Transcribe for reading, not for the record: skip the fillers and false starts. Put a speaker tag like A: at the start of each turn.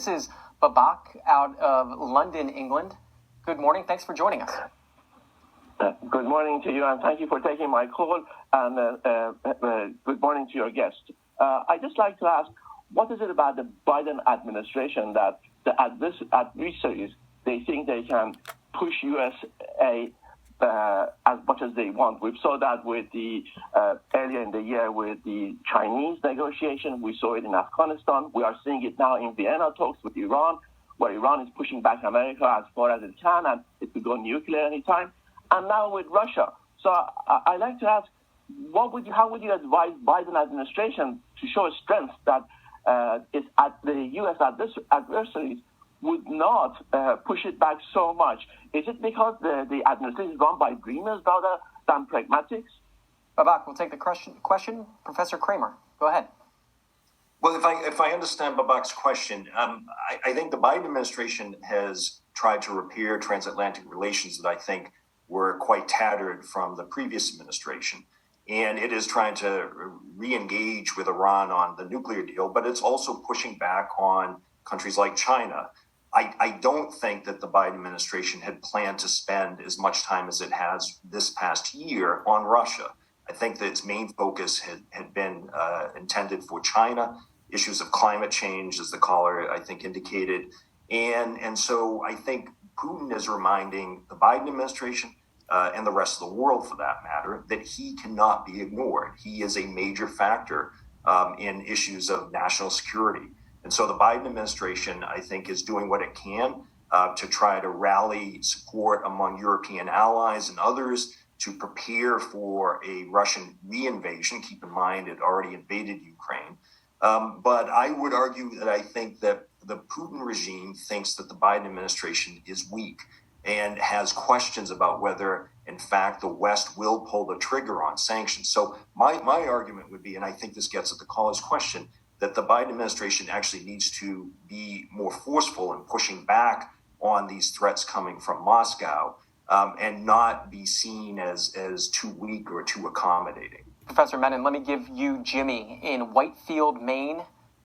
A: This is Babak out of London, England. Good morning. Thanks for joining us.
B: Good morning to you, and thank you for taking my call, and good morning to your guest. I'd just like to ask, what is it about the Biden administration that the adversaries, they think they can push USA as much as they want? We saw that with the earlier in the year with the Chinese negotiation. We saw it in Afghanistan. We are seeing it now in Vienna talks with Iran, where Iran is pushing back America as far as it can, and it could go nuclear anytime. And now with Russia. So I'd like to ask, how would you advise Biden administration to show strength that the U.S. adversaries would not push it back so much? Is it because the administration is run by dreamers rather than pragmatics?
A: Babak, we'll take the question. Professor Kramer, go ahead.
C: Well, if I understand Babak's question, I think the Biden administration has tried to repair transatlantic relations that I think were quite tattered from the previous administration. And it is trying to re-engage with Iran on the nuclear deal, but it's also pushing back on countries like China. I don't think that the Biden administration had planned to spend as much time as it has this past year on Russia. I think that its main focus had been intended for China, issues of climate change, as the caller, I think, indicated. And so I think Putin is reminding the Biden administration and the rest of the world, for that matter, that he cannot be ignored. He is a major factor in issues of national security. And so the Biden administration, I think, is doing what it can to try to rally support among European allies and others to prepare for a Russian reinvasion. Keep in mind, it already invaded Ukraine. But I would argue that I think that the Putin regime thinks that the Biden administration is weak and has questions about whether, in fact, the West will pull the trigger on sanctions. So my argument would be, and I think this gets at the caller's question, that the Biden administration actually needs to be more forceful in pushing back on these threats coming from Moscow and not be seen as too weak or too accommodating.
A: Professor Menon, let me give you Jimmy in Whitefield, Maine.